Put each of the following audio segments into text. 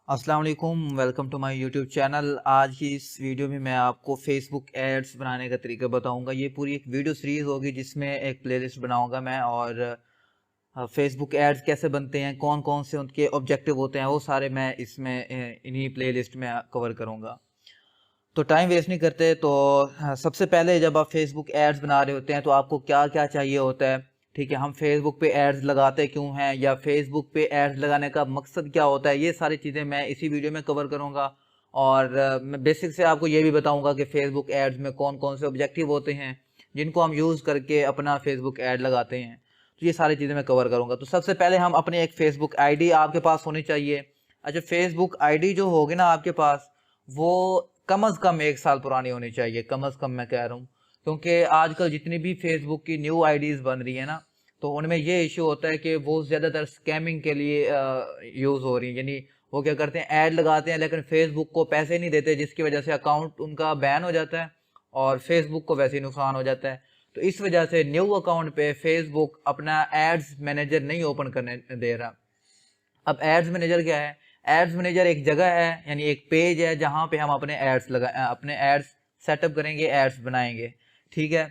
अस्सलाम वालेकुम, welcome to my YouTube channel. आज की इस वीडियो में मैं आपको फेसबुक एड्स बनाने का तरीका बताऊंगा। ये पूरी एक वीडियो सीरीज़ होगी जिसमें एक प्लेलिस्ट बनाऊंगा मैं, और फेसबुक एड्स कैसे बनते हैं, कौन कौन से उनके ऑब्जेक्टिव होते हैं, वो सारे मैं इसमें इन्हीं प्लेलिस्ट में कवर करूंगा। तो टाइम वेस्ट नहीं करते। तो सबसे पहले जब आप फेसबुक एड्स बना रहे होते हैं तो आपको क्या क्या चाहिए होता है। ठीक है, हम फेसबुक पे एड्स लगाते क्यों हैं, या फेसबुक पे एड्स लगाने का मकसद क्या होता है, ये सारी चीज़ें मैं इसी वीडियो में कवर करूँगा। और मैं बेसिक से आपको ये भी बताऊँगा कि फेसबुक एड्स में कौन कौन से ऑब्जेक्टिव होते हैं जिनको हम यूज़ करके अपना फेसबुक एड लगाते हैं। तो ये सारी चीज़ें मैं कवर करूँगा। तो सबसे पहले हम अपने एक फेसबुक आईडी आपके पास होनी चाहिए। अच्छा, फेसबुक आईडी जो होगी ना आपके पास, वो कम अज़ कम 1 साल पुरानी होनी चाहिए। कम अज़ कम मैं कह रहा हूँ, क्योंकि आजकल जितनी भी फेसबुक की न्यू आईडीज़ बन रही है ना, तो उनमें ये इशू होता है कि वो ज़्यादातर स्कैमिंग के लिए यूज़ हो रही है। यानी वो क्या करते हैं, ऐड लगाते हैं लेकिन फेसबुक को पैसे नहीं देते, जिसकी वजह से अकाउंट उनका बैन हो जाता है और फेसबुक को वैसे ही नुकसान हो जाता है। तो इस वजह से न्यू अकाउंट पे फेसबुक अपना एड्स मैनेजर नहीं ओपन करने दे रहा। अब एड्स मैनेजर क्या है? एड्स मैनेजर एक जगह है, यानी एक पेज है जहां पे हम अपने एड्स सेटअप करेंगे, एड्स बनाएंगे। ठीक है,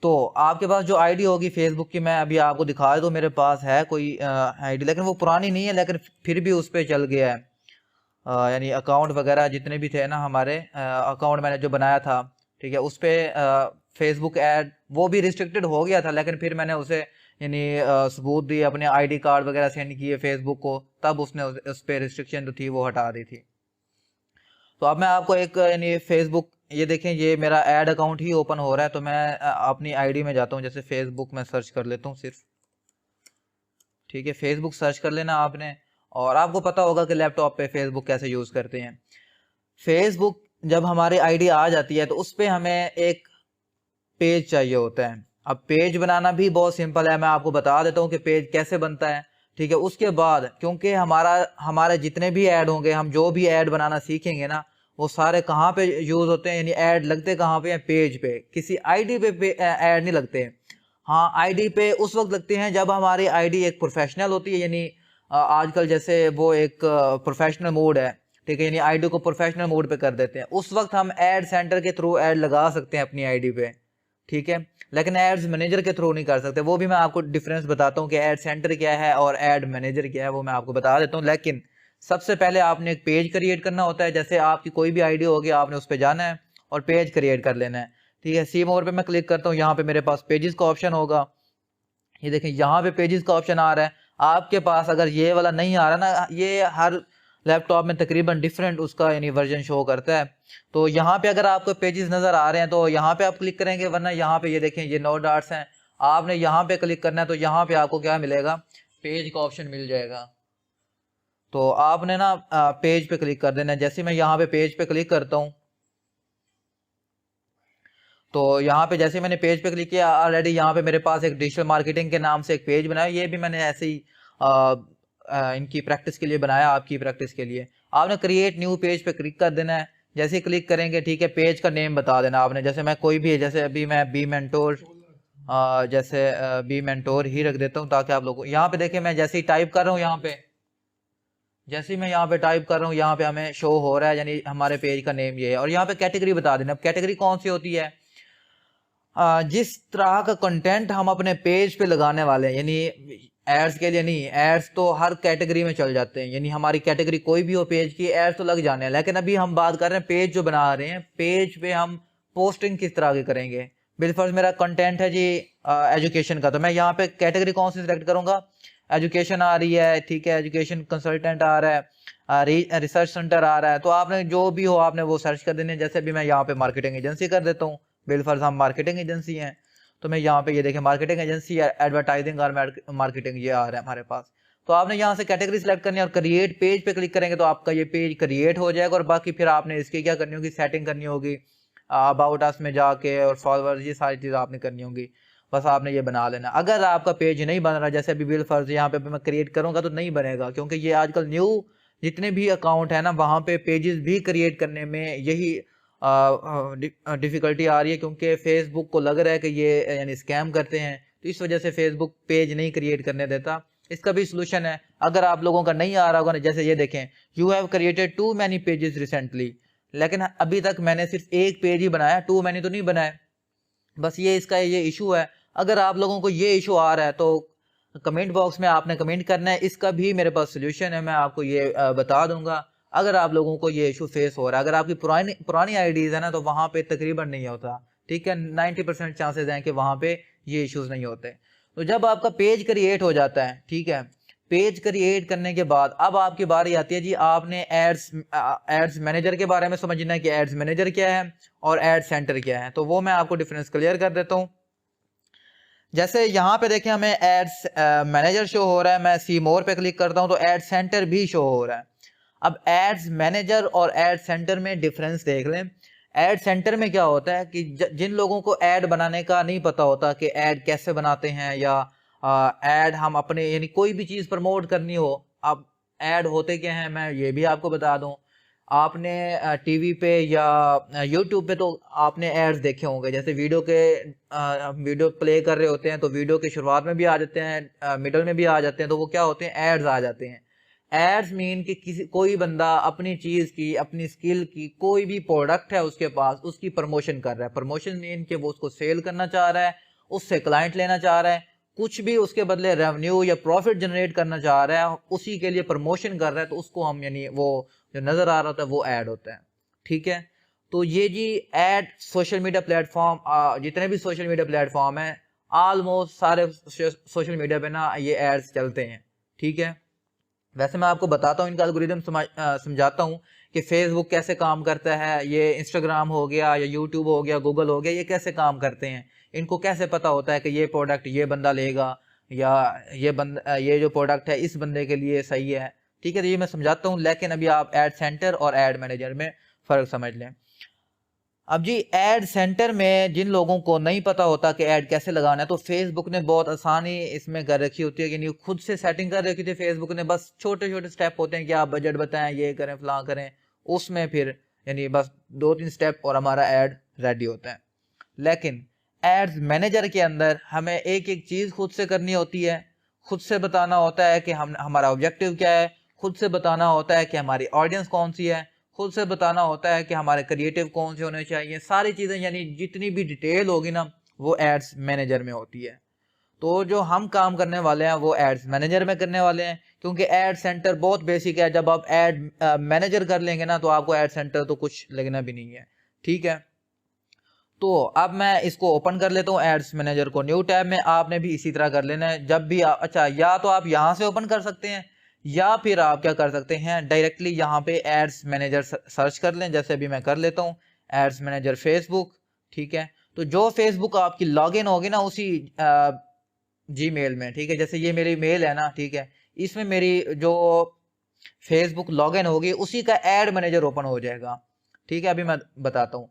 तो आपके पास जो आईडी होगी फेसबुक की, मैं अभी आपको दिखा दूँ, मेरे पास है कोई आईडी, लेकिन वो पुरानी नहीं है, लेकिन फिर भी उस पर चल गया है। यानी अकाउंट वगैरह जितने भी थे ना हमारे, अकाउंट मैंने जो बनाया था, ठीक है, उस पर फेसबुक ऐड वो भी रिस्ट्रिक्टेड हो गया था, लेकिन फिर मैंने उसे यानी सबूत दिए, अपने आईडी कार्ड वगैरह सेंड किए फेसबुक को, तब उसने उस पर रिस्ट्रिक्शन जो थी वो हटा दी थी। तो अब मैं आपको एक यानी फेसबुक, ये देखें, ये मेरा ऐड अकाउंट ही ओपन हो रहा है। तो मैं अपनी आईडी में जाता हूँ, जैसे फेसबुक में सर्च कर लेता हूँ सिर्फ। ठीक है, फेसबुक सर्च कर लेना आपने, और आपको पता होगा कि लैपटॉप पे फेसबुक कैसे यूज़ करते हैं। फेसबुक जब हमारी आईडी आ जाती है तो उस पर हमें एक पेज चाहिए होता है। अब पेज बनाना भी बहुत सिंपल है, मैं आपको बता देता हूँ कि पेज कैसे बनता है। ठीक है, उसके बाद क्योंकि हमारे जितने भी ऐड होंगे, हम जो भी ऐड बनाना सीखेंगे ना, वो सारे कहाँ पे यूज़ होते हैं, यानी ऐड लगते कहाँ पे हैं? पेज पे। किसी आईडी पे ऐड नहीं लगते हैं। हाँ, आईडी पे उस वक्त लगते हैं जब हमारी आईडी एक प्रोफेशनल होती है, यानी आजकल जैसे वो एक प्रोफेशनल मोड है। ठीक है, यानी आईडी को प्रोफेशनल मोड पे कर देते हैं, उस वक्त हम ऐड सेंटर के थ्रू ऐड लगा सकते हैं अपनी आईडी पे। ठीक है, लेकिन एड्स मैनेजर के थ्रू नहीं कर सकते। वो भी मैं आपको डिफरेंस बताता हूँ कि एड सेंटर क्या है और एड मैनेजर क्या है, वो मैं आपको बता देता हूँ। लेकिन सबसे पहले आपने एक पेज क्रिएट करना होता है। जैसे आपकी कोई भी आईडी होगी, आपने उस पर जाना है और पेज क्रिएट कर लेना है। ठीक है, सी मोर पे मैं क्लिक करता हूँ, यहाँ पे मेरे पास पेजेस का ऑप्शन होगा। ये देखें, यहाँ पे पेजेस का ऑप्शन आ रहा है। आपके पास अगर ये वाला नहीं आ रहा ना, ये हर लैपटॉप में तकरीबन डिफरेंट उसका यानी वर्जन शो करता है। तो यहाँ पे अगर आपको पेजेस नज़र आ रहे हैं तो यहाँ पे आप क्लिक करेंगे, वरना यहाँ पे ये देखें, ये 9 डॉट्स हैं, आपने यहाँ पे क्लिक करना है। तो यहाँ पे आपको क्या मिलेगा? पेज का ऑप्शन मिल जाएगा। तो आपने ना पेज पे क्लिक कर देना है। जैसे मैं यहाँ पे पेज पे क्लिक करता हूँ, तो यहाँ पे जैसे मैंने पेज पे क्लिक किया, ऑलरेडी यहाँ पे मेरे पास एक डिजिटल मार्केटिंग के नाम से एक पेज बनाया। ये भी मैंने ऐसे ही इनकी प्रैक्टिस के लिए बनाया, आपकी प्रैक्टिस के लिए। आपने क्रिएट न्यू पेज पे क्लिक कर देना है। जैसे ही क्लिक करेंगे, ठीक है, पेज का नेम बता देना आपने। जैसे मैं कोई भी, जैसे अभी मैं बी मेंटोर, जैसे बी मेंटोर ही रख देता हूँ, ताकि आप लोग यहाँ पे देखें, मैं जैसे ही टाइप कर रहा हूँ, यहाँ पे जैसे ही मैं यहाँ पे टाइप कर रहा हूँ, यहाँ पे हमें शो हो रहा है, यानी हमारे पेज का नेम ये है। और यहाँ पे कैटेगरी बता देना। अब कैटेगरी कौन सी होती है? जिस तरह का कंटेंट हम अपने पेज पे लगाने वाले हैं, यानी एड्स के लिए नहीं, एड्स तो हर कैटेगरी में चल जाते हैं, यानी हमारी कैटेगरी कोई भी हो पेज की, एड्स तो लग जाने हैं। लेकिन अभी हम बात कर रहे हैं पेज जो बना रहे हैं, पेज पे हम पोस्टिंग किस तरह की करेंगे। बिलफर्ज मेरा कंटेंट है जी एजुकेशन का, तो मैं यहाँ पे कैटेगरी कौन सी सिलेक्ट करूंगा? एजुकेशन आ रही है, ठीक है, एजुकेशन कंसल्टेंट आ रहा है, रिसर्च सेंटर आ रहा है। तो आपने जो भी हो, आपने वो सर्च कर देने। जैसे अभी मैं यहाँ पे मार्केटिंग एजेंसी कर देता हूँ, बिलफर्ज हम मार्केटिंग एजेंसी हैं, तो मैं यहाँ पे ये देखें, मार्केटिंग एजेंसी, एडवर्टाइजिंग और मार्केटिंग, ये आ रहा है हमारे पास। तो आपने यहाँ से कैटेगरी सेलेक्ट करनी है और क्रिएट पेज पे क्लिक करेंगे तो आपका ये पेज क्रिएट हो जाएगा। और बाकी फिर आपने इसकी क्या करनी होगी? सेटिंग करनी होगी, अबाउट अस में जाके, और फॉलोअर्स, ये सारी चीज़ आपने करनी होगी। बस आपने ये बना लेना। अगर आपका पेज नहीं बन रहा, जैसे अभी बिलफर्ज यहाँ पे मैं क्रिएट करूँगा तो नहीं बनेगा, क्योंकि ये आजकल न्यू जितने भी अकाउंट है ना, वहाँ पे पेजेस भी क्रिएट करने में यही डिफ़िकल्टी आ रही है, क्योंकि फेसबुक को लग रहा है कि ये यानी स्कैम करते हैं। तो इस वजह से फेसबुक पेज नहीं क्रिएट करने देता। इसका भी सोल्यूशन है। अगर आप लोगों का नहीं आ रहा होगा ना, जैसे ये देखें, you have created too many pages recently, लेकिन अभी तक मैंने सिर्फ एक पेज ही बनाया, टू मैनी तो नहीं बनाया। बस ये इसका ये इशू है। अगर आप लोगों को ये इशू आ रहा है तो कमेंट बॉक्स में आपने कमेंट करना है, इसका भी मेरे पास सोल्यूशन है, मैं आपको ये बता दूंगा। अगर आप लोगों को ये इशू फेस हो रहा है, अगर आपकी पुरानी आईडीज है ना, तो वहाँ पे तकरीबन नहीं होता, ठीक है, 90% चांसेस हैं कि वहाँ पे ये इश्यूज नहीं होते। तो जब आपका पेज क्रिएट हो जाता है, ठीक है, पेज क्रिएट करने के बाद अब आपकी बारी आती है जी, आपने एड्स मैनेजर के बारे में समझना है कि एड्स मैनेजर क्या है और एड सेंटर क्या है। तो वो मैं आपको डिफरेंस क्लियर कर देता हूँ। जैसे यहाँ पे देखें, हमें एड्स मैनेजर शो हो रहा है, मैं सी मोर पे क्लिक करता हूँ तो एड सेंटर भी शो हो रहा है। अब एड्स मैनेजर और एड सेंटर में डिफरेंस देख लें। एड सेंटर में क्या होता है कि जिन लोगों को ऐड बनाने का नहीं पता होता कि ऐड कैसे बनाते हैं, या ऐड हम अपने यानी कोई भी चीज़ प्रमोट करनी हो, अब ऐड होते क्या हैं मैं ये भी आपको बता दूं। आपने टीवी पे या यूट्यूब पे तो आपने एड्स देखे होंगे, जैसे वीडियो प्ले कर रहे होते हैं तो वीडियो की शुरुआत में भी आ जाते हैं, मिडल में भी आ जाते हैं, तो वो क्या होते हैं, एड्स आ जाते हैं। एड्स मीन कि कोई बंदा अपनी चीज़ की, अपनी स्किल की, कोई भी प्रोडक्ट है उसके पास, उसकी प्रमोशन कर रहा है। प्रमोशन मीन कि वो उसको सेल करना चाह रहा है, उससे क्लाइंट लेना चाह रहा है, कुछ भी उसके बदले रेवेन्यू या प्रॉफिट जनरेट करना चाह रहा है, उसी के लिए प्रमोशन कर रहा है, तो उसको हम यानी वो जो नज़र आ रहा होता है वो ऐड होता है, ठीक है। तो ये जी ऐड सोशल मीडिया प्लेटफॉर्म, जितने भी सोशल मीडिया प्लेटफॉर्म है, ऑलमोस्ट सारे सोशल मीडिया पे ना ये एड्स चलते हैं, ठीक है। वैसे मैं आपको बताता हूँ, इनका एल्गोरिदम समझाता हूँ कि फेसबुक कैसे काम करता है, ये इंस्टाग्राम हो गया या यूट्यूब हो गया, गूगल हो गया, ये कैसे काम करते हैं, इनको कैसे पता होता है कि ये प्रोडक्ट ये बंदा लेगा या ये जो प्रोडक्ट है इस बंदे के लिए सही है, ठीक है। तो ये मैं समझाता हूँ, लेकिन अभी आप एड सेंटर और एड मैनेजर में फ़र्क समझ लें। अब जी एड सेंटर में जिन लोगों को नहीं पता होता कि ऐड कैसे लगाना है, तो फेसबुक ने बहुत आसानी इसमें कर रखी होती है कि नहीं, खुद से सेटिंग कर रखी थी फेसबुक ने। बस छोटे छोटे स्टेप होते हैं कि आप बजट बताएं, ये करें, फलां करें, उसमें फिर यानी बस 2-3 स्टेप और हमारा ऐड रेडी होता है। लेकिन एड्स मैनेजर के अंदर हमें एक एक चीज़ खुद से करनी होती है, खुद से बताना होता है कि हमारा ऑब्जेक्टिव क्या है, खुद से बताना होता है कि हमारी ऑडियंस कौन सी है, खुद से बताना होता है कि हमारे क्रिएटिव कौन से होने चाहिए, सारी चीज़ें यानी जितनी भी डिटेल होगी ना वो एड्स मैनेजर में होती है। तो जो हम काम करने वाले हैं वो एड्स मैनेजर में करने वाले हैं, क्योंकि एड सेंटर बहुत बेसिक है। जब आप एड मैनेजर कर लेंगे ना तो आपको एड सेंटर तो कुछ लगना भी नहीं है, ठीक है। तो अब मैं इसको ओपन कर लेता हूँ एड्स मैनेजर को, न्यू टैब में। आपने भी इसी तरह कर लेना है जब भी अच्छा, या तो आप यहाँ से ओपन कर सकते हैं या फिर आप क्या कर सकते हैं, डायरेक्टली यहाँ पे एड्स मैनेजर सर्च कर लें, जैसे अभी मैं कर लेता हूँ एड्स मैनेजर फेसबुक, ठीक है। तो जो फेसबुक आपकी लॉगिन होगी ना उसी जीमेल में, ठीक है, जैसे ये मेरी मेल है ना, ठीक है, इसमें मेरी जो फेसबुक लॉगिन होगी उसी का एड मैनेजर ओपन हो जाएगा, ठीक है। अभी मैं बताता हूँ,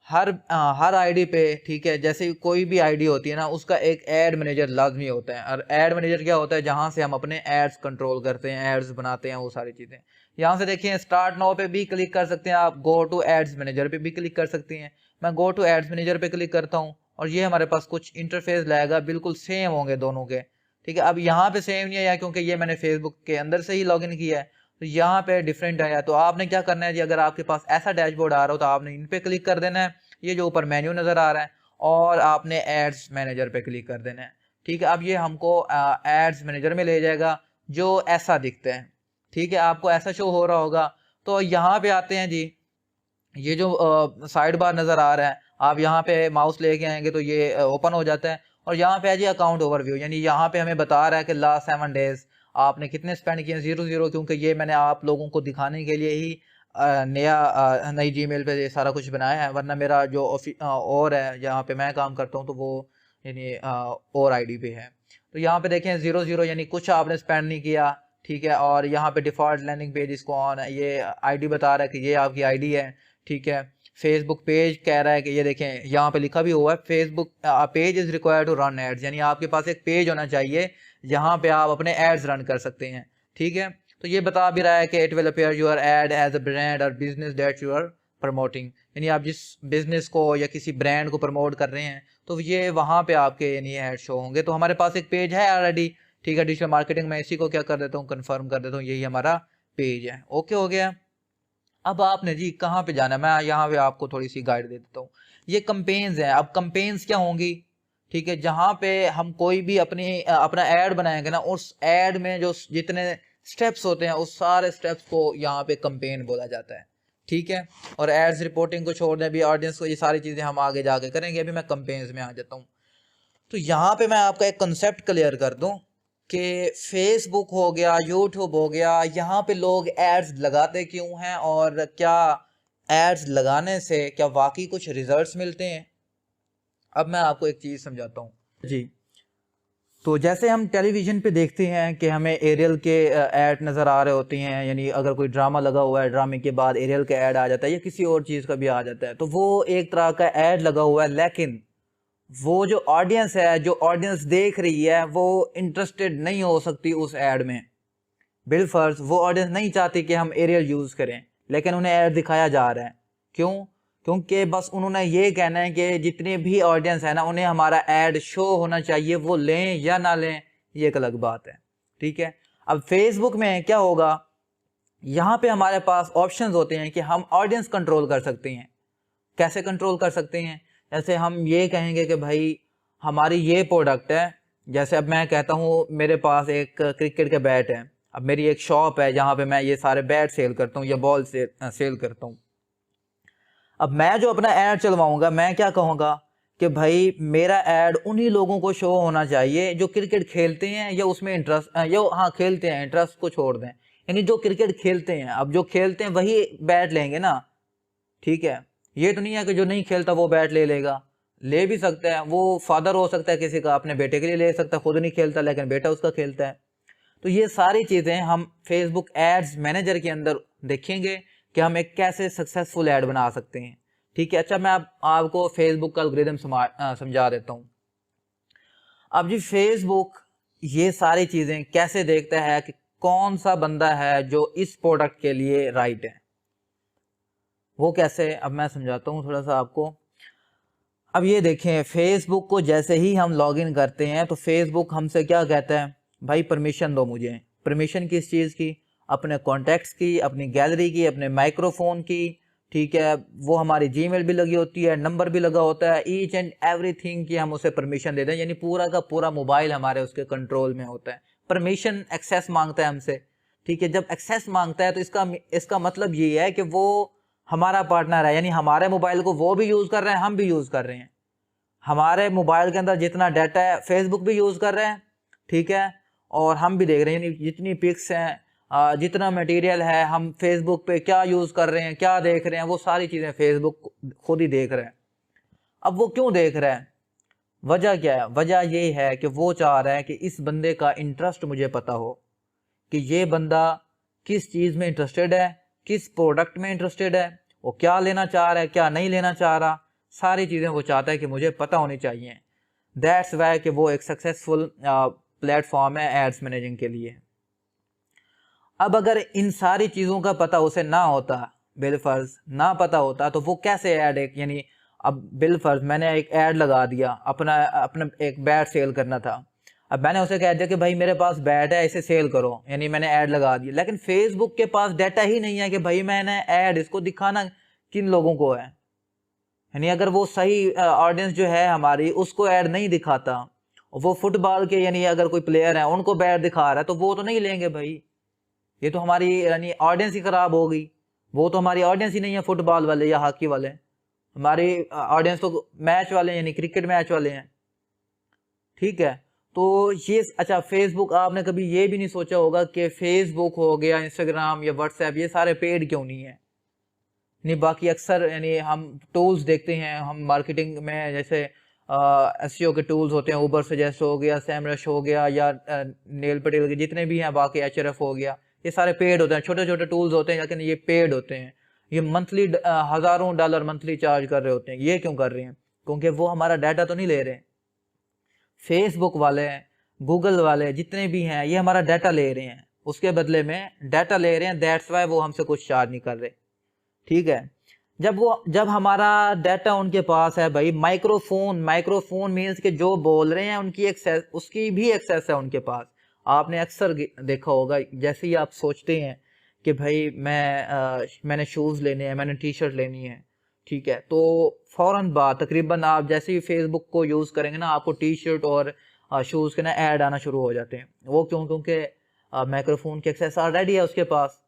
हर आईडी पे, ठीक है, जैसे कोई भी आईडी होती है ना उसका एक ऐड मैनेजर लाजमी होता है। और ऐड मैनेजर क्या होता है, जहां से हम अपने एड्स कंट्रोल करते हैं, एड्स बनाते हैं, वो सारी चीज़ें। यहाँ से देखिए स्टार्ट नाउ पे भी क्लिक कर सकते हैं आप, गो टू एड्स मैनेजर पे भी क्लिक कर सकते हैं। मैं गो टू एड्स मैनेजर पे क्लिक करता हूँ और ये हमारे पास कुछ इंटरफेस लाएगा, बिल्कुल सेम होंगे दोनों के, ठीक है। अब यहाँ पे सेम नहीं है क्योंकि ये मैंने फेसबुक के अंदर से ही लॉगिन किया है, तो यहाँ पे डिफरेंट आया। तो आपने क्या करना है जी, अगर आपके पास ऐसा डैशबोर्ड आ रहा हो तो आपने इन पे क्लिक कर देना है, ये जो ऊपर मेन्यू नज़र आ रहा है, और आपने एड्स मैनेजर पे क्लिक कर देना है, ठीक है। अब ये हमको एड्स मैनेजर में ले जाएगा जो ऐसा दिखता है, ठीक है, आपको ऐसा शो हो रहा होगा। तो यहाँ पे आते हैं जी, ये जो साइड बार नज़र आ रहा है, आप यहाँ पे माउस लेके आएंगे तो ये ओपन हो जाता है। और यहाँ पे है जी अकाउंट ओवरव्यू, यानी यहाँ पे हमें बता रहा है कि लास्ट 7 डेज आपने कितने स्पेंड किए, 0 क्योंकि ये मैंने आप लोगों को दिखाने के लिए ही नई जीमेल पे ये सारा कुछ बनाया है, वरना मेरा जो और है जहाँ पे मैं काम करता हूँ तो वो यानी और आईडी पे है। तो यहाँ पे देखें 0 यानी कुछ आपने स्पेंड नहीं किया, ठीक है। और यहाँ पे डिफॉल्ट लैंडिंग पेज इसको ऑन है, ये आईडी बता रहा है कि ये आपकी आईडी है, ठीक है। फेसबुक पेज कह रहा है कि ये देखें यहाँ पे लिखा भी हुआ है, Facebook page is required to run ads, यानी आपके पास एक पेज होना चाहिए जहाँ पे आप अपने एड्स रन कर सकते हैं, ठीक है। तो ये बता भी रहा है कि it will appear your ad as a brand और business that you are promoting, यानी आप जिस बिजनेस को या किसी ब्रांड को प्रमोट कर रहे हैं तो ये वहाँ पे आपके यानी ऐड शो होंगे। तो हमारे पास एक पेज है ऑलरेडी, ठीक है। डिजिटल मार्केटिंग में इसी को क्या कर देता हूँ, कन्फर्म कर देता हूँ, यही हमारा पेज है। ओके हो गया। अब आपने जी कहाँ पे जाना है, मैं यहाँ पे आपको थोड़ी सी गाइड दे देता हूँ। ये कंपेन्स है। अब कंपेन्स क्या होंगी, ठीक है, जहाँ पे हम कोई भी अपना ऐड बनाएंगे ना, उस ऐड में जो जितने स्टेप्स होते हैं उस सारे स्टेप्स को यहाँ पे कंपेन बोला जाता है, ठीक है। और एड्स रिपोर्टिंग को छोड़ दें, अभी ऑडियंस को, ये सारी चीज़ें हम आगे जाके करेंगे। अभी मैं कंपेन्स में आ जाता हूँ। तो यहाँ पे मैं आपका एक कंसेप्ट क्लियर कर दूँ कि फेसबुक हो गया, यूट्यूब हो गया, यहाँ पे लोग एड्स लगाते क्यों हैं और क्या एड्स लगाने से क्या वाकई कुछ रिजल्ट्स मिलते हैं। अब मैं आपको एक चीज़ समझाता हूँ जी। तो जैसे हम टेलीविज़न पे देखते हैं कि हमें एरियल के ऐड नज़र आ रहे होते हैं, यानी अगर कोई ड्रामा लगा हुआ है, ड्रामे के बाद एरियल का ऐड आ जाता है या किसी और चीज़ का भी आ जाता है, तो वो एक तरह का ऐड लगा हुआ है। लेकिन वो जो ऑडियंस है, जो ऑडियंस देख रही है, वो इंटरेस्टेड नहीं हो सकती उस ऐड में। बिलफर्ज वो ऑडियंस नहीं चाहती कि हम एरियल यूज़ करें, लेकिन उन्हें ऐड दिखाया जा रहा है। क्यों? क्योंकि बस उन्होंने ये कहना है कि जितनी भी ऑडियंस है ना, उन्हें हमारा ऐड शो होना चाहिए, वो लें या ना लें ये एक अलग बात है, ठीक है। अब फेसबुक में क्या होगा, यहाँ पे हमारे पास ऑप्शंस होते हैं कि हम ऑडियंस कंट्रोल कर सकते हैं। कैसे कंट्रोल कर सकते हैं? जैसे हम ये कहेंगे कि भाई हमारी ये प्रोडक्ट है, जैसे अब मैं कहता हूँ मेरे पास एक क्रिकेट का बैट है, अब मेरी एक शॉप है जहाँ पे मैं ये सारे बैट सेल करता हूँ या बॉल सेल करता हूँ। अब मैं जो अपना ऐड चलवाऊंगा, मैं क्या कहूँगा कि भाई मेरा ऐड उन्हीं लोगों को शो होना चाहिए जो क्रिकेट खेलते हैं या उसमें इंटरेस्ट, या हाँ खेलते हैं, इंटरेस्ट को छोड़ दें, यानी जो क्रिकेट खेलते हैं। अब जो खेलते हैं वही बैट लेंगे ना, ठीक है। ये तो नहीं है कि जो नहीं खेलता वो बैट ले लेगा, ले भी सकता है, वो फादर हो सकता है किसी का, अपने बेटे के लिए ले सकता है, खुद नहीं खेलता लेकिन बेटा उसका खेलता है। तो ये सारी चीज़ें हम फेसबुक एड्स मैनेजर के अंदर देखेंगे कि हम एक कैसे सक्सेसफुल ऐड बना सकते हैं, ठीक है। अच्छा, मैं आपको फेसबुक का एल्गोरिथम समझा देता हूँ। अब जी फेसबुक ये सारी चीज़ें कैसे देखता है कि कौन सा बंदा है जो इस प्रोडक्ट के लिए राइट है, वो कैसे, अब मैं समझाता हूँ थोड़ा सा आपको। अब ये देखें, फेसबुक को जैसे ही हम लॉगिन करते हैं तो फेसबुक हमसे क्या कहता है, भाई परमिशन दो मुझे। परमिशन किस चीज़ की? अपने कॉन्टैक्ट्स की, अपनी गैलरी की, अपने माइक्रोफोन की, ठीक है। वो हमारी जीमेल भी लगी होती है, नंबर भी लगा होता है, ईच एंड एवरीथिंग की हम उसे परमिशन दे दें, यानी पूरा का पूरा मोबाइल हमारे उसके कंट्रोल में होता है। परमिशन एक्सेस मांगता है हमसे, ठीक है। जब एक्सेस मांगता है तो इसका मतलब ये है कि वो हमारा पार्टनर है, यानी हमारे मोबाइल को वो भी यूज़ कर रहे हैं, हम भी यूज़ कर रहे हैं। हमारे मोबाइल के अंदर जितना डाटा है फेसबुक भी यूज़ कर रहे हैं, ठीक है, और हम भी देख रहे हैं, यानी जितनी पिक्स हैं, जितना मटेरियल है, हम फेसबुक पे क्या यूज़ कर रहे हैं, क्या देख रहे हैं, वो सारी चीज़ें फेसबुक खुद ही देख रहे हैं। अब वो क्यों देख रहा है? वजह क्या है? वजह ये है कि वो चाह रहा है कि इस बंदे का इंटरेस्ट मुझे पता हो, कि ये बंदा किस चीज़ में इंटरेस्टेड है, किस प्रोडक्ट में इंटरेस्टेड है, वो क्या लेना चाह रहा है, क्या नहीं लेना चाह रहा, सारी चीज़ें वो चाहता है कि मुझे पता होनी चाहिए। दैट्स वाई कि वो एक सक्सेसफुल प्लेटफॉर्म है एड्स मैनेजिंग के लिए। अब अगर इन सारी चीज़ों का पता उसे ना होता, बिलफर्ज ना पता होता, तो वो कैसे ऐड, एक यानी अब बिलफर्ज मैंने एक ऐड लगा दिया, अपना एक बैट सेल करना था। अब मैंने उसे कह दिया कि भाई मेरे पास बैट है, इसे सेल करो, यानी मैंने ऐड लगा दी। लेकिन फेसबुक के पास डाटा ही नहीं है कि भाई मैंने ऐड इसको दिखाना किन लोगों को है, यानी अगर वो सही ऑडियंस जो है हमारी उसको ऐड नहीं दिखाता, वो फुटबॉल के यानी अगर कोई प्लेयर है उनको बैट दिखा रहा है, तो वो तो नहीं लेंगे भाई, ये तो हमारी यानी ऑडियंस ही ख़राब हो गई। वो तो हमारी ऑडियंस ही नहीं है, फुटबॉल वाले या हॉकी वाले। हमारी ऑडियंस तो मैच वाले यानी क्रिकेट मैच वाले हैं, ठीक है। तो ये अच्छा, फेसबुक, आपने कभी ये भी नहीं सोचा होगा कि फेसबुक हो गया, इंस्टाग्राम या व्हाट्सएप, ये सारे पेड क्यों नहीं है। नहीं, बाकी अक्सर यानी हम टूल्स देखते हैं, हम मार्केटिंग में जैसे एसईओ के टूल्स होते हैं, ऊबर सजेस्ट हो गया, सेमरश हो गया, या नेल पटेल के जितने भी हैं, बाकी एचआरएफ हो गया, ये सारे पेड होते हैं, छोटे छोटे टूल्स होते हैं, लेकिन ये पेड होते हैं। ये मंथली हज़ारों डॉलर मंथली चार्ज कर रहे होते हैं। ये क्यों कर रहे हैं? क्योंकि वो हमारा डाटा तो नहीं ले रहे। फेसबुक वाले, गूगल वाले जितने भी हैं, ये हमारा डाटा ले रहे हैं, उसके बदले में डाटा ले रहे हैं। दैट्स वाई वो हमसे कुछ चार्ज नहीं कर रहे, ठीक है। जब हमारा डाटा उनके पास है भाई, माइक्रोफोन मीन्स के जो बोल रहे हैं उनकी एक्सेस, उसकी भी एक्सेस है उनके पास, आपने अक्सर देखा होगा, जैसे ही आप सोचते हैं कि भाई मैंने शूज़ लेने हैं, मैंने टी शर्ट लेनी है, ठीक है, तो फ़ौरन बाद तकरीबन आप जैसे ही फेसबुक को यूज़ करेंगे ना, आपको टी शर्ट और शूज़ के ना ऐड आना शुरू हो जाते हैं। वो क्यों? क्योंकि माइक्रोफोन की एक्सेस ऑलरेडी है उसके पास।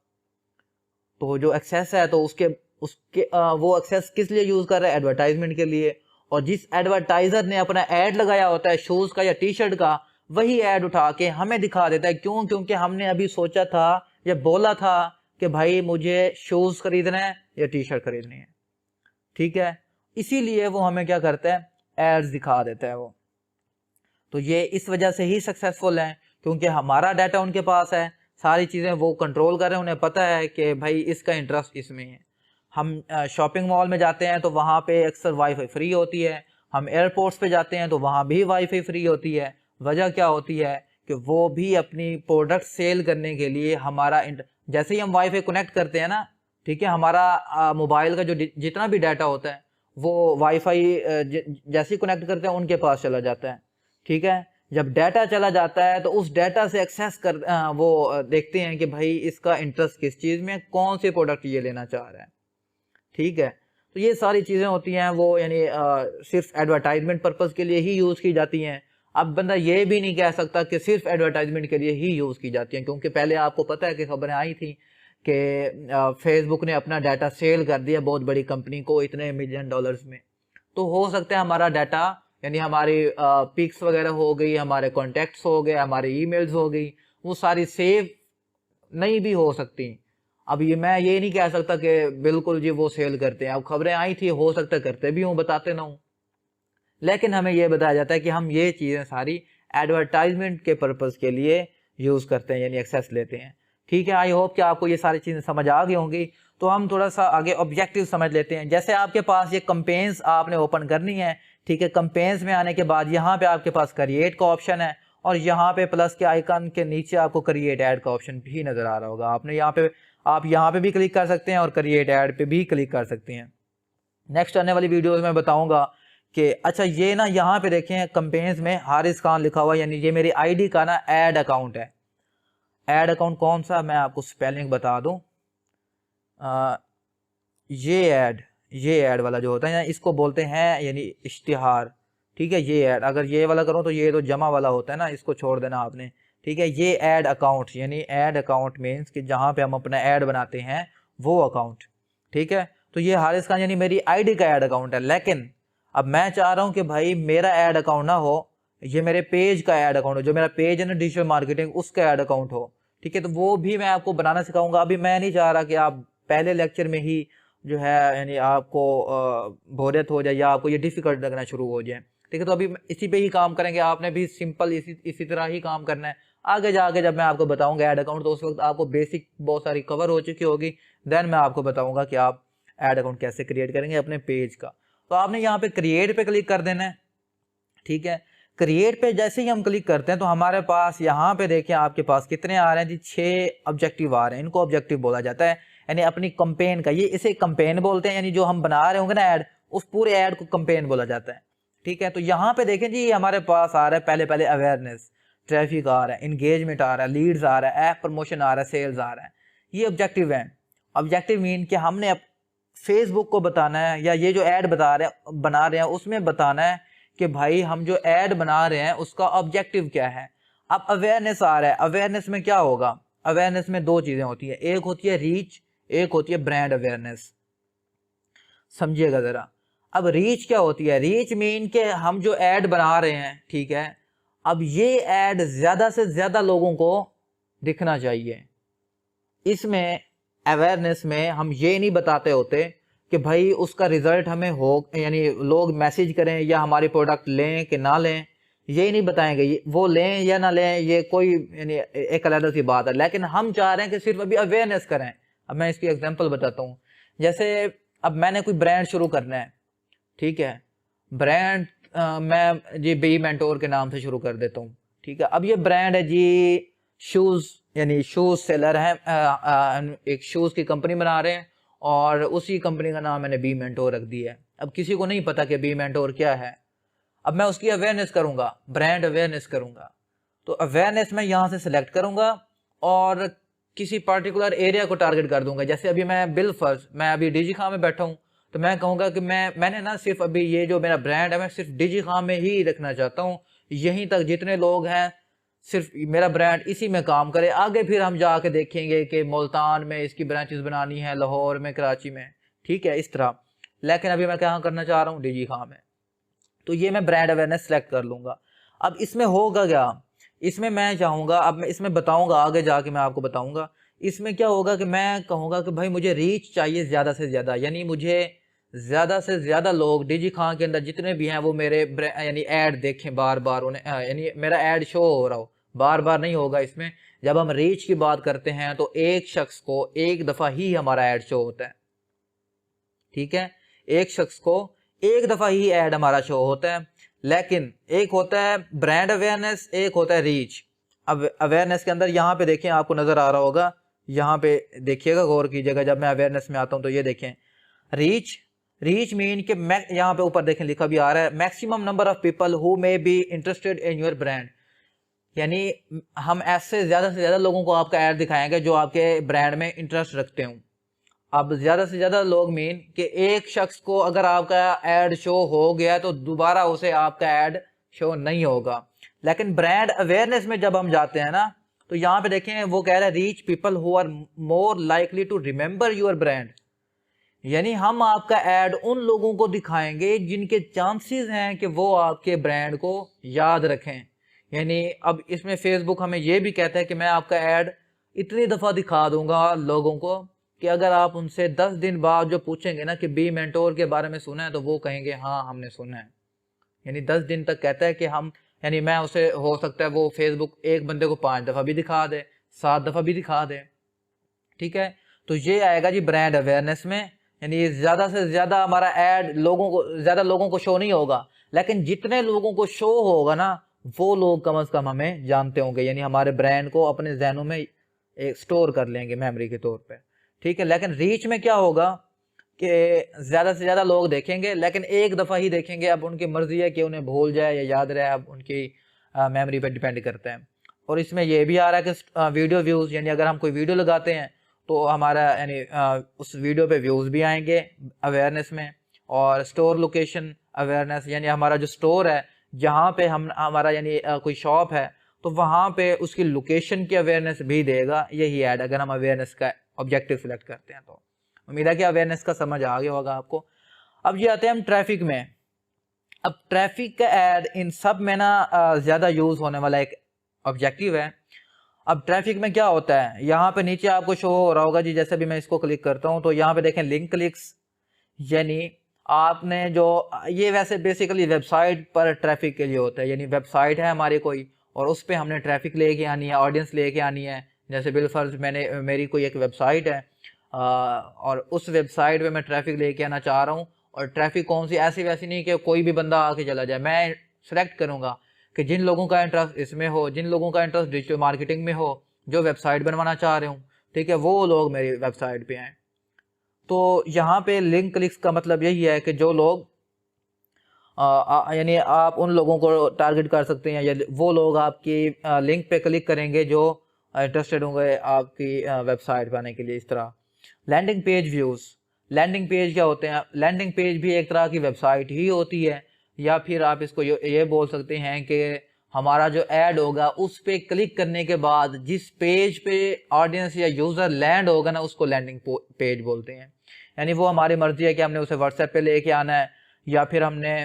तो जो एक्सेस है तो उसके उसके वो एक्सेस किस लिए यूज़ कर रहा है? एडवर्टाइजमेंट के लिए। और जिस एडवर्टाइजर ने अपना ऐड लगाया होता है शूज़ का या टी शर्ट का, वही ऐड उठा के हमें दिखा देता है। क्यों? क्योंकि हमने अभी सोचा था या बोला था कि भाई मुझे शूज़ खरीदना है या टी शर्ट खरीदनी है, ठीक है, इसीलिए वो हमें क्या करता है? एड्स दिखा देता है वो। तो ये इस वजह से ही सक्सेसफुल हैं, क्योंकि हमारा डाटा उनके पास है, सारी चीज़ें वो कंट्रोल कर रहे हैं, उन्हें पता है कि भाई इसका इंटरेस्ट इसमें है। हम शॉपिंग मॉल में जाते हैं तो वहाँ पे अक्सर वाईफाई फ्री होती है, हम एयरपोर्ट्स पे जाते हैं तो वहाँ भी वाईफाई फ्री होती है। वजह क्या होती है कि वो भी अपनी प्रोडक्ट सेल करने के लिए हमारा जैसे ही हम वाईफाई कनेक्ट करते हैं ना, ठीक है, हमारा मोबाइल का जो जितना भी डाटा होता है वो वाईफाई जैसे ही कनेक्ट करते हैं उनके पास चला जाता है, ठीक है। जब डाटा चला जाता है तो उस डाटा से एक्सेस कर वो देखते हैं कि भाई इसका इंटरेस्ट किस चीज़ में, कौन से प्रोडक्ट ये लेना चाह रहा है, ठीक है। तो ये सारी चीज़ें होती हैं वो यानी सिर्फ एडवर्टाइजमेंट पर्पज़ के लिए ही यूज़ की जाती हैं। अब बंदा ये भी नहीं कह सकता कि सिर्फ एडवर्टाइजमेंट के लिए ही यूज़ की जाती हैं, क्योंकि पहले आपको पता है कि खबरें आई थी कि फेसबुक ने अपना डाटा सेल कर दिया बहुत बड़ी कंपनी को इतने $1 मिलियन में। तो हो सकता है हमारा डाटा यानी हमारी पिक्स वगैरह हो गई, हमारे कॉन्टैक्ट्स हो गए, हमारे ईमेल्स हो गई, वो सारी सेव नहीं भी हो सकती। अब मैं ये नहीं कह सकता कि बिल्कुल जी वो सेल करते हैं। अब खबरें आई थी, हो सकता है करते भी हूँ, बताते ना हूँ, लेकिन हमें ये बताया जाता है कि हम ये चीज़ें सारी एडवर्टाइजमेंट के पर्पज़ के लिए यूज़ करते हैं, यानी एक्सेस लेते हैं, ठीक है। आई होप कि आपको ये सारी चीज़ें समझ आ गई होंगी। तो हम थोड़ा सा आगे ऑब्जेक्टिव समझ लेते हैं। जैसे आपके पास ये कंपेन्स आपने ओपन करनी है, ठीक है। कंपेन्स में आने के बाद यहाँ पे आपके पास क्रिएट का ऑप्शन है और यहाँ पे प्लस के आइकन के नीचे आपको क्रिएट ऐड का ऑप्शन भी नज़र आ रहा होगा। आपने आप यहाँ पे भी क्लिक कर सकते हैं और क्रिएट ऐड पे भी क्लिक कर सकते हैं। नेक्स्ट आने वाली वीडियोज़ में बताऊँगा कि अच्छा ये ना यहाँ पे देखें कंपेन्स में हारिस खान लिखा हुआ, यानी ये मेरी आईडी का ना ऐड अकाउंट है। ऐड अकाउंट कौन सा, मैं आपको स्पेलिंग बता दूं। ये ऐड वाला जो होता है, इसको बोलते हैं यानी इश्तिहार, ठीक है। ये ऐड, अगर ये वाला करूं तो ये तो जमा वाला होता है ना, इसको छोड़ देना आपने, ठीक है। ये ऐड अकाउंट यानी ऐड अकाउंट मीन्स कि जहाँ पे हम अपना ऐड बनाते हैं वो अकाउंट, ठीक है। तो ये हारिस खान यानी मेरी आईडी का ऐड अकाउंट है। लेकिन अब मैं चाह रहा हूँ कि भाई मेरा ऐड अकाउंट ना हो, ये मेरे पेज का ऐड अकाउंट हो, जो मेरा पेज है ना डिजिटल मार्केटिंग, उसका ऐड अकाउंट हो, ठीक है। तो वो भी मैं आपको बनाना सिखाऊंगा। अभी मैं नहीं चाह रहा कि आप पहले लेक्चर में ही जो है यानी आपको बोरियत हो जाए या आपको ये डिफिकल्ट लगना शुरू हो जाए, ठीक है। तो अभी इसी पे ही काम करेंगे, आपने भी सिंपल इसी तरह ही काम करना है। आगे जाके जब मैं आपको बताऊंगा ऐड अकाउंट, तो उस वक्त आपको बेसिक बहुत सारी कवर हो चुकी होगी, देन मैं आपको बताऊंगा कि आप ऐड अकाउंट कैसे क्रिएट करेंगे अपने पेज का। तो आपने यहाँ पे क्रिएट पे क्लिक कर देना है, ठीक है। क्रिएट पे जैसे ही हम क्लिक करते हैं तो हमारे पास यहाँ पे देखिए आपके पास कितने आ रहे हैं जी, 6 ऑब्जेक्टिव आ रहे हैं। इनको ऑब्जेक्टिव बोला जाता है, यानी अपनी कंपेन का, ये इसे कंपेन बोलते हैं, यानी जो हम बना रहे होंगे ना ऐड, उस पूरे ऐड को कंपेन बोला जाता है, ठीक है। तो यहाँ पे देखें जी हमारे पास आ रहा है पहले अवेयरनेस, ट्रैफिक आ रहा है, इंगेजमेंट आ रहा है, लीड्स आ रहा है, ऐप प्रमोशन आ रहा है, सेल्स आ रहा है। ये ऑब्जेक्टिव है। ऑब्जेक्टिव मीन कि हमने फेसबुक को बताना है या ये जो ऐड बना रहे हैं उसमें बताना है कि भाई हम जो ऐड बना रहे हैं उसका ऑब्जेक्टिव क्या है। अब अवेयरनेस आ रहा है, अवेयरनेस में क्या होगा? अवेयरनेस में 2 चीजें होती है, एक होती है रीच, एक होती है ब्रांड अवेयरनेस। समझिएगा जरा। अब रीच क्या होती है? रीच मीन के हम जो ऐड बना रहे हैं, ठीक है, अब ये ऐड ज्यादा से ज्यादा लोगों को दिखना चाहिए। इसमें अवेयरनेस में हम ये नहीं बताते होते कि भाई उसका रिजल्ट हमें हो, यानी लोग मैसेज करें या हमारी प्रोडक्ट लें कि ना लें, ये नहीं बताएंगे। वो लें या ना लें ये कोई यानी एक अलग सी बात है, लेकिन हम चाह रहे हैं कि सिर्फ अभी अवेयरनेस करें। अब मैं इसकी एग्जांपल बताता हूँ। जैसे अब मैंने कोई ब्रांड शुरू करना है, ठीक है, ब्रांड मैं जी बी मेंटोर के नाम से शुरू कर देता हूँ, ठीक है। अब ये ब्रांड है जी शूज़, यानी शूज़ सेलर है, एक शूज़ की कंपनी बना रहे हैं और उसी कंपनी का नाम मैंने बी मेंटोर रख दिया है। अब किसी को नहीं पता कि बी मेंटोर क्या है। अब मैं उसकी अवेयरनेस करूंगा, ब्रांड अवेयरनेस करूंगा। तो अवेयरनेस मैं यहाँ से सिलेक्ट करूँगा और किसी पर्टिकुलर एरिया को टारगेट कर दूंगा। जैसे अभी मैं बिलफर्ज, मैं अभी डिजी खां में बैठा हूँ, तो मैं कहूँगा कि मैंने ना सिर्फ अभी ये जो मेरा ब्रांड है मैं सिर्फ डिजी खां में ही रखना चाहता हूँ। यहीं तक जितने लोग हैं सिर्फ मेरा ब्रांड इसी में काम करे। आगे फिर हम जाके देखेंगे कि मुल्तान में इसकी ब्रांचेस बनानी है, लाहौर में, कराची में, ठीक है, इस तरह। लेकिन अभी मैं क्या करना चाह रहा हूँ, डिजी खां में। तो ये मैं ब्रांड अवेयरनेस सेलेक्ट कर लूँगा। अब इसमें होगा क्या, इसमें मैं चाहूँगा, अब मैं इसमें बताऊँगा आगे जाके, मैं आपको बताऊँगा इसमें क्या होगा कि मैं कहूँगा कि भाई मुझे रीच चाहिए ज़्यादा से ज़्यादा, यानी मुझे ज़्यादा से ज़्यादा लोग डिजी खां के अंदर जितने भी हैं वो मेरे यानी ऐड देखें बार बार, उन्हें यानी मेरा ऐड शो हो रहा हो, बार बार नहीं होगा इसमें। जब हम रीच की बात करते हैं तो एक शख्स को एक दफ़ा ही हमारा ऐड शो होता है, ठीक है, एक शख्स को एक दफ़ा ही ऐड हमारा शो होता है। लेकिन एक होता है ब्रांड अवेयरनेस, एक होता है रीच। अब अवेयरनेस के अंदर यहाँ पे देखें, आपको नज़र आ रहा होगा, यहाँ पे देखिएगा, गौर कीजिएगा, जब मैं अवेयरनेस में आता हूँ तो ये देखें रीच। रीच मीन कि मैं यहाँ पे ऊपर देखें लिखा भी आ रहा है maximum number of people who may be interested in your brand, यानी हम ऐसे ज़्यादा से ज़्यादा लोगों को आपका ऐड दिखाएंगे जो आपके ब्रांड में इंटरेस्ट रखते हों। अब ज़्यादा से ज़्यादा लोग मीन कि एक शख्स को अगर आपका ऐड शो हो गया तो दोबारा उसे आपका ऐड शो नहीं होगा। लेकिन ब्रांड अवेयरनेस में जब हम जाते हैं ना, तो यहाँ पे देखें वो कह रहा है reach people who are more likely to remember your brand, यानी हम आपका ऐड उन लोगों को दिखाएंगे जिनके चांसेस हैं कि वो आपके ब्रांड को याद रखें। यानी अब इसमें फेसबुक हमें ये भी कहता है कि मैं आपका ऐड इतनी दफ़ा दिखा दूंगा लोगों को कि अगर आप उनसे 10 दिन बाद जो पूछेंगे ना कि बी मेंटोर के बारे में सुना है, तो वो कहेंगे हाँ हमने सुना है। यानी 10 दिन तक कहता है कि हम, यानी मैं उसे, हो सकता है वो फेसबुक एक बंदे को 5 दफ़ा भी दिखा दे, 7 दफ़ा भी दिखा दे, ठीक है। तो ये आएगा जी ब्रांड अवेयरनेस में, यानी ज़्यादा से ज़्यादा हमारा ऐड लोगों को, ज़्यादा लोगों को शो नहीं होगा, लेकिन जितने लोगों को शो होगा ना वो लोग कम से कम हमें जानते होंगे, यानी हमारे ब्रांड को अपने जहनों में एक स्टोर कर लेंगे मेमोरी के तौर पे, ठीक है। लेकिन रीच में क्या होगा कि ज़्यादा से ज़्यादा लोग देखेंगे, लेकिन एक दफ़ा ही देखेंगे। अब उनकी मर्ज़ी है कि उन्हें भूल जाए या याद रहे, अब उनकी मेमोरी पे डिपेंड करता है। और इसमें यह भी आ रहा है कि वीडियो व्यूज़, यानी अगर हम कोई वीडियो लगाते हैं तो हमारा यानी उस वीडियो पे व्यूज़ भी आएंगे अवेयरनेस में। और स्टोर लोकेशन अवेयरनेस, यानी हमारा जो स्टोर है जहाँ पे हम, हमारा यानी कोई शॉप है, तो वहाँ पे उसकी लोकेशन की अवेयरनेस भी देगा यही ऐड, अगर हम अवेयरनेस का ऑब्जेक्टिव सिलेक्ट करते हैं। तो उम्मीद है कि अवेयरनेस का समझ आ गया होगा आपको। अब ये आते हैं हम ट्रैफिक में। अब ट्रैफिक का ऐड इन सब में ना ज़्यादा यूज़ होने वाला एक ऑब्जेक्टिव है। अब ट्रैफिक में क्या होता है, यहाँ पे नीचे आपको शो हो रहा होगा जी, जैसे भी मैं इसको क्लिक करता हूँ तो यहाँ पे देखें लिंक क्लिक्स, यानी आपने जो, ये वैसे बेसिकली वेबसाइट पर ट्रैफिक के लिए होता है, यानी वेबसाइट है हमारी कोई और उस पर हमने ट्रैफिक लेके आनी है, ऑडियंस लेके आनी है। जैसे बिलफर्ज मेरी कोई एक वेबसाइट है और उस वेबसाइट पे मैं ट्रैफिक लेके आना चाह रहा हूँ। और ट्रैफिक कौन सी, ऐसी वैसी नहीं कि कोई भी बंदा आके चला जाए। मैं सेलेक्ट करूँगा कि जिन लोगों का इंटरेस्ट इसमें हो, जिन लोगों का इंटरेस्ट डिजिटल मार्केटिंग में हो, जो वेबसाइट बनवाना चाह रहे हूँ, ठीक है, वो लोग मेरी वेबसाइट पे आएँ। तो यहाँ पे लिंक क्लिक्स का मतलब यही है कि जो लोग यानी आप उन लोगों को टारगेट कर सकते हैं, या वो लोग आपकी लिंक पे क्लिक करेंगे जो इंटरेस्टेड होंगे आपकी वेबसाइट पर आने के लिए। इस तरह landing page views, landing page क्या होते हैं, लैंडिंग पेज भी एक तरह की वेबसाइट ही होती है, या फिर आप इसको ये बोल सकते हैं कि हमारा जो ऐड होगा उस पर क्लिक करने के बाद जिस पेज पे ऑडियंस या यूज़र लैंड होगा ना, उसको लैंडिंग पेज बोलते हैं। यानी वो हमारी मर्जी है कि हमने उसे व्हाट्सएप पे लेके आना है, या फिर हमने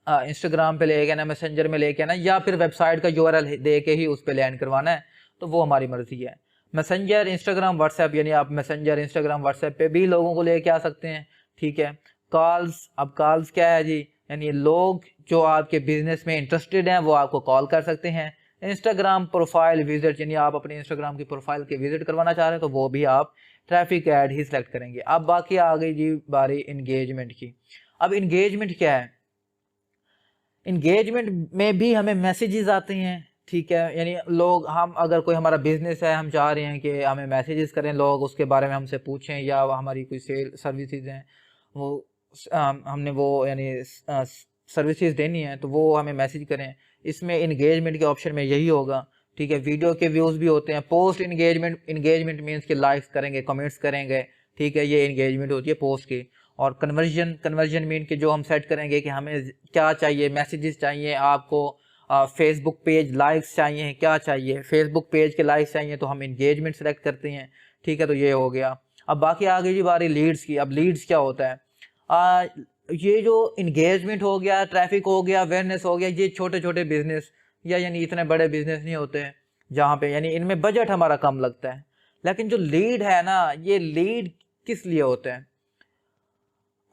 इंस्टाग्राम पे लेके आना, मैसेंजर में लेके आना, या फिर वेबसाइट का यूआरएल दे के ही उस पर लैंड करवाना है, तो वो हमारी मर्जी है। मैसेंजर, इंस्टाग्राम, व्हाट्सएप, यानी आप मैसेंजर, इंस्टाग्राम, व्हाट्सएप पे भी लोगों को लेके आ सकते हैं, ठीक है। कॉल्स, अब कॉल्स क्या है जी, यानी लोग जो आपके बिजनेस में इंटरेस्टेड हैं वो आपको कॉल कर सकते हैं। इंस्टाग्राम प्रोफाइल विजिट, यानी आप अपने इंस्टाग्राम की प्रोफाइल के विजिट करवाना चाह रहे हैं तो वो भी आप ट्रैफिक ऐड ही सिलेक्ट करेंगे। अब बाकी आ गई जी बारी इंगेजमेंट की। अब इंगेजमेंट क्या है, इंगेजमेंट में भी हमें मैसेजेस आते हैं, ठीक है। यानी लोग, हम अगर कोई हमारा बिजनेस है, हम चाह रहे हैं कि हमें मैसेजेस करें लोग, उसके बारे में हमसे पूछें, या हमारी कोई सेल सर्विसेज हैं वो हमने वो यानी सर्विसेज देनी है तो वो हमें मैसेज करें। इसमें इंगेजमेंट के ऑप्शन में यही होगा, ठीक है। वीडियो के व्यूज़ भी होते हैं। पोस्ट इंगेजमेंट मीन्स के लाइक्स करेंगे, कमेंट्स करेंगे, ठीक है, ये इंगेजमेंट होती है पोस्ट की। और कन्वर्जन मीन के जो हम सेट करेंगे कि हमें क्या चाहिए, मैसेजेस चाहिए आपको, फेसबुक पेज लाइक्स चाहिए, क्या चाहिए, फेसबुक पेज के लाइक्स चाहिए तो हम इंगेजमेंट सेलेक्ट करते हैं, ठीक है। तो ये हो गया। अब बाकी आ गई जी बारी लीड्स की। अब लीड्स क्या होता है? ये जो इंगेजमेंट हो गया, ट्रैफिक हो गया, अवेयरनेस हो गया, ये छोटे छोटे बिजनेस या यानी इतने बड़े बिजनेस नहीं होते हैं जहाँ पे यानी इनमें बजट हमारा कम लगता है। लेकिन जो लीड है ना, ये लीड किस लिए होते हैं?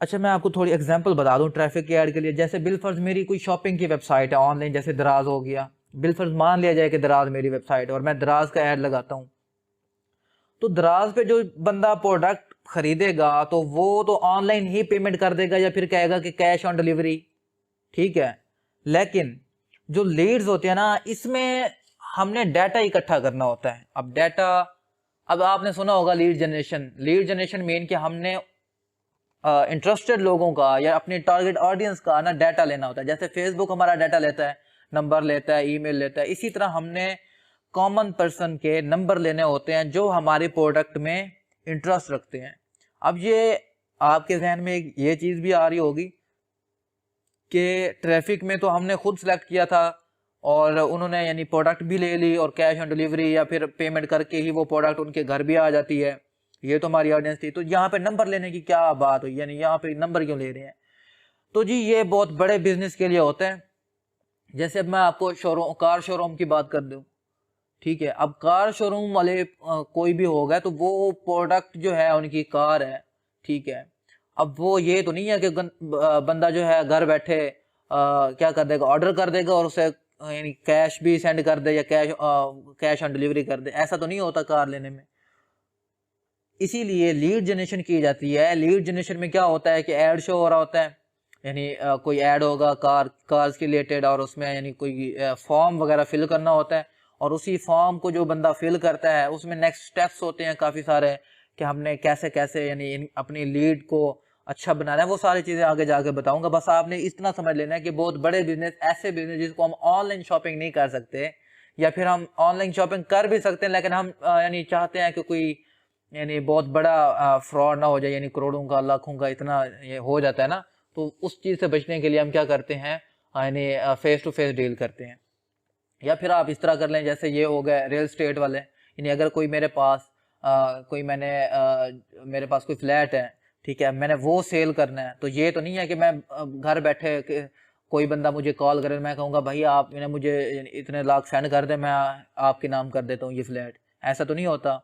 अच्छा, मैं आपको थोड़ी एग्जांपल बता दूं ट्रैफिक के ऐड के लिए। जैसे बिलफर्ज मेरी कोई शॉपिंग की वेबसाइट है ऑनलाइन, जैसे दराज हो गया। बिलफर्ज मान लिया जाए कि दराज मेरी वेबसाइट है और मैं दराज का ऐड लगाता हूँ, तो दराज पे जो बंदा प्रोडक्ट खरीदेगा तो वो तो ऑनलाइन ही पेमेंट कर देगा या फिर कहेगा कि कैश ऑन डिलीवरी, ठीक है। लेकिन जो लीड्स होती है ना, इसमें हमने डाटा इकट्ठा करना होता है। अब डाटा, अब आपने सुना होगा लीड जनरेशन मेन कि हमने इंटरेस्टेड लोगों का या अपने टारगेट ऑडियंस का ना डाटा लेना होता है। जैसे फेसबुक हमारा डाटा लेता है, नंबर लेता है, ईमेल लेता है, इसी तरह हमने कॉमन पर्सन के नंबर लेने होते हैं जो हमारे प्रोडक्ट में इंटरेस्ट रखते हैं। अब ये आपके जहन में ये चीज़ भी आ रही होगी कि ट्रैफिक में तो हमने खुद सेलेक्ट किया था और उन्होंने यानी प्रोडक्ट भी ले ली और कैश ऑन डिलीवरी या फिर पेमेंट करके ही वो प्रोडक्ट उनके घर भी आ जाती है। ये तो हमारी ऑडियंस थी। तो यहाँ पे नंबर लेने की क्या बात हुई, यानी यहाँ पे नंबर क्यों ले रहे हैं? तो जी ये बहुत बड़े बिजनेस के लिए होते हैं। जैसे अब मैं आपको कार शोरूम की बात कर दूं, ठीक है। अब कार शोरूम वाले कोई भी होगा तो वो प्रोडक्ट जो है उनकी कार है, ठीक है। अब वो ये तो नहीं है कि बंदा जो है घर बैठे क्या कर देगा, ऑर्डर कर देगा और उसे यानी कैश भी सेंड कर दे या कैश ऑन डिलीवरी कर दे। ऐसा तो नहीं होता कार लेने में। इसीलिए लीड जनरेशन की जाती है। लीड जनरेशन में क्या होता है कि ऐड शो हो रहा होता है, यानी कोई ऐड होगा कार्स के रिलेटेड और उसमें यानी कोई फॉर्म वगैरह फिल करना होता है और उसी फॉर्म को जो बंदा फिल करता है उसमें नेक्स्ट स्टेप्स होते हैं काफ़ी सारे कि हमने कैसे कैसे यानी अपनी लीड को अच्छा बनाना है। वो सारी चीज़ें आगे जाके बताऊंगा। बस आपने इतना समझ लेना है कि बहुत बड़े बिजनेस, ऐसे बिजनेस जिसको हम ऑनलाइन शॉपिंग नहीं कर सकते या फिर हम ऑनलाइन शॉपिंग कर भी सकते हैं लेकिन हम यानी चाहते हैं कि कोई यानी बहुत बड़ा फ्रॉड ना हो जाए, यानी करोड़ों का लाखों का इतना ये हो जाता है ना, तो उस चीज़ से बचने के लिए हम क्या करते हैं, यानी फेस टू फेस डील करते हैं। या फिर आप इस तरह कर लें, जैसे ये हो गए रियल स्टेट वाले, यानी अगर कोई मेरे पास मेरे पास कोई फ्लैट है, ठीक है, मैंने वो सेल करना है। तो ये तो नहीं है कि मैं घर बैठे कोई बंदा मुझे कॉल करे, मैं कहूँगा भाई आप मुझे इतने लाख सेंड कर दे, मैं आपके नाम कर देता हूँ ये फ्लैट। ऐसा तो नहीं होता।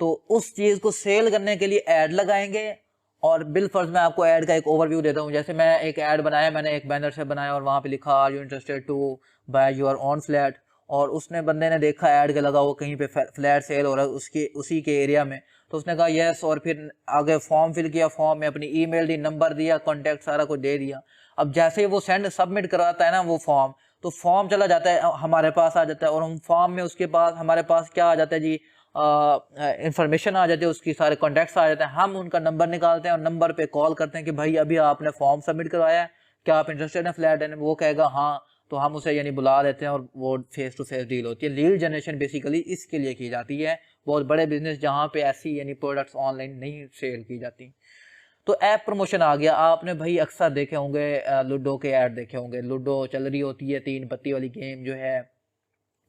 तो उस चीज़ को सेल करने के लिए ऐड लगाएंगे। और बिल फर्ज मैं आपको ऐड का एक ओवरव्यू देता हूँ। जैसे मैं एक ऐड बनाया, मैंने एक बैनर से बनाया और वहाँ पे लिखा are you interested to buy your own flat, और उसने बंदे ने देखा ऐड के लगा हुआ कहीं पे फ्लैट सेल हो रहा है उसी के एरिया में, तो उसने कहा यस, और फिर आगे फॉर्म फिल किया, फॉर्म में अपनी ईमेल दी, नंबर दिया, कॉन्टैक्ट सारा कुछ दे दिया। अब जैसे ही वो सबमिट करवाता है ना वो फॉर्म, तो फॉर्म चला जाता है हमारे पास आ जाता है और हम फॉर्म में उसके पास हमारे पास क्या आ जाता है जी, इंफॉर्मेशन आ जाती है, उसकी सारे कॉन्टैक्ट्स आ जाते हैं। हम उनका नंबर निकालते हैं और नंबर पे कॉल करते हैं कि भाई अभी आपने फॉर्म सबमिट करवाया है, क्या आप इंटरेस्टेड हैं फ्लैट है? वो कहेगा हाँ, तो हम उसे यानी बुला लेते हैं और वो फेस टू फेस डील होती है। लीड जनरेशन बेसिकली इसके लिए की जाती है, बहुत बड़े बिजनेस जहाँ पे ऐसी यानी प्रोडक्ट्स ऑनलाइन नहीं सेल की जाती। तो ऐप प्रमोशन आ गया। आपने भाई अक्सर देखे होंगे लूडो के ऐड देखे होंगे, लूडो चल रही होती है, 3 पत्ती वाली गेम जो है,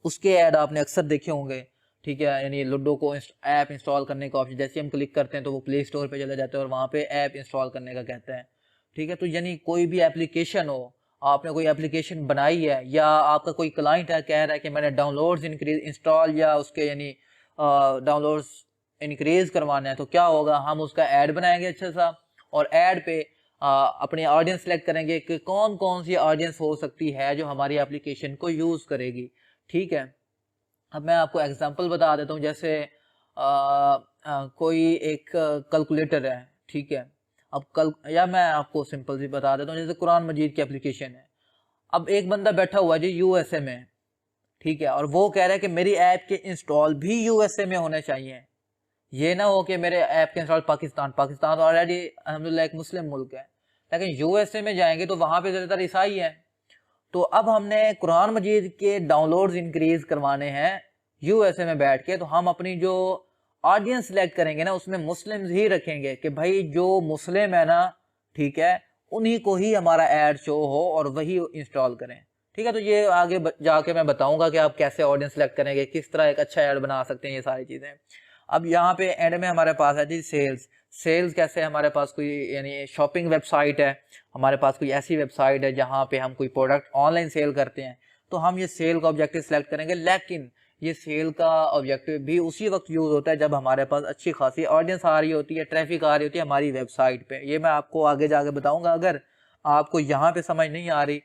उसके ऐड आपने अक्सर देखे होंगे, ठीक है। यानी लूडो को ऐप इंस्टॉल करने का ऑप्शन जैसे हम क्लिक करते हैं तो वो प्ले स्टोर पे चले जाते हैं और वहाँ पे ऐप इंस्टॉल करने का कहता है, ठीक है। तो यानी कोई भी एप्लीकेशन हो, आपने कोई एप्लीकेशन बनाई है या आपका कोई क्लाइंट है कह रहा है कि मैंने डाउनलोड्स इंस्टॉल या उसके यानी डाउनलोड्स इंक्रीज करवाना है, तो क्या होगा, हम उसका ऐड बनाएंगे अच्छा सा और ऐड पे अपने ऑडियंस सेलेक्ट करेंगे कि कौन कौन सी ऑडियंस हो सकती है जो हमारी एप्लीकेशन को यूज़ करेगी, ठीक है। अब मैं आपको एग्जांपल बता देता हूँ। जैसे कोई एक कैलकुलेटर है, ठीक है। अब या मैं आपको सिंपल सी बता देता हूँ, जैसे कुरान मजीद की एप्लीकेशन है। अब एक बंदा बैठा हुआ है जी यूएसए में, ठीक है, और वो कह रहा है कि मेरी ऐप के इंस्टॉल भी यूएसए में होने चाहिए। ये ना हो कि मेरे ऐप के इंस्टॉल पाकिस्तान तो ऑलरेडी अल्हम्दुलिल्लाह एक मुस्लिम मुल्क है, लेकिन यूएसए में जाएंगे तो वहाँ पे ज़्यादातर ईसाई हैं। तो अब हमने कुरान मजीद के डाउनलोड्स इंक्रीज करवाने हैं यूएसए में बैठ के, तो हम अपनी जो ऑडियंस सेलेक्ट करेंगे ना उसमें मुस्लिम्स ही रखेंगे कि भाई जो मुस्लिम है ना, ठीक है, उन्हीं को ही हमारा ऐड शो हो और वही इंस्टॉल करें। ठीक है, तो ये आगे जाके मैं बताऊंगा कि आप कैसे ऑडियंस सेलेक्ट करेंगे, किस तरह एक अच्छा ऐड बना सकते हैं, ये सारी चीज़ें। अब यहाँ पे एंड में हमारे पास है जी सेल्स कैसे, हमारे पास कोई यानी शॉपिंग वेबसाइट है, हमारे पास कोई ऐसी वेबसाइट है जहाँ पे हम कोई प्रोडक्ट ऑनलाइन सेल करते हैं, तो हम ये सेल का ऑब्जेक्टिव सेलेक्ट करेंगे। लेकिन ये सेल का ऑब्जेक्टिव भी उसी वक्त यूज़ होता है जब हमारे पास अच्छी खासी ऑडियंस आ रही होती है, ट्रैफिक आ रही होती है हमारी वेबसाइट पे। ये मैं आपको आगे जाके बताऊंगा। अगर आपको यहाँ पे समझ नहीं आ रही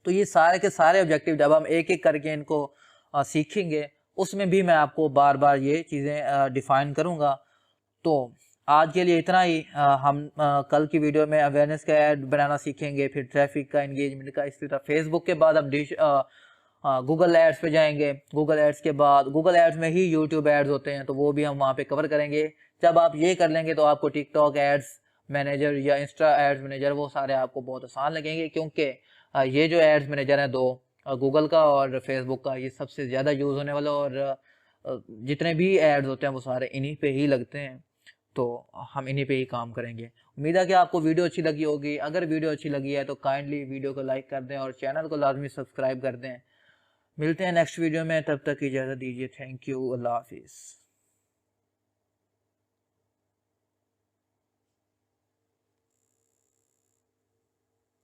तो ये सारे के सारे ऑब्जेक्टिव जब हम एक एक करके इनको सीखेंगे, उसमें भी मैं आपको बार बार ये चीज़ें डिफाइन करूँगा। तो आज के लिए इतना ही। हम कल की वीडियो में अवेयरनेस का ऐड बनाना सीखेंगे, फिर ट्रैफिक का, एंगेजमेंट का, इसी तरह फेसबुक के बाद हम गूगल एड्स पे जाएंगे। गूगल एड्स के बाद गूगल एड्स में ही यूट्यूब एड्स होते हैं, तो वो भी हम वहाँ पे कवर करेंगे। जब आप ये कर लेंगे तो आपको टिकटॉक एड्स मैनेजर या इंस्टा एड्स मैनेजर वो सारे आपको बहुत आसान लगेंगे, क्योंकि ये जो एड्स मैनेजर हैं दो, गूगल का और फेसबुक का, ये सबसे ज़्यादा यूज़ होने वाला, और जितने भी एड्स होते हैं वो सारे इन्हीं पे ही लगते हैं। तो हम इन्हीं पे ही काम करेंगे। उम्मीद है कि आपको वीडियो अच्छी लगी होगी। अगर वीडियो अच्छी लगी है तो काइंडली वीडियो को लाइक कर दें और चैनल को लाजमी सब्सक्राइब कर दें। मिलते हैं नेक्स्ट वीडियो में, तब तक इजाज़त दीजिए। थैंक यू, अल्लाह हाफिज़।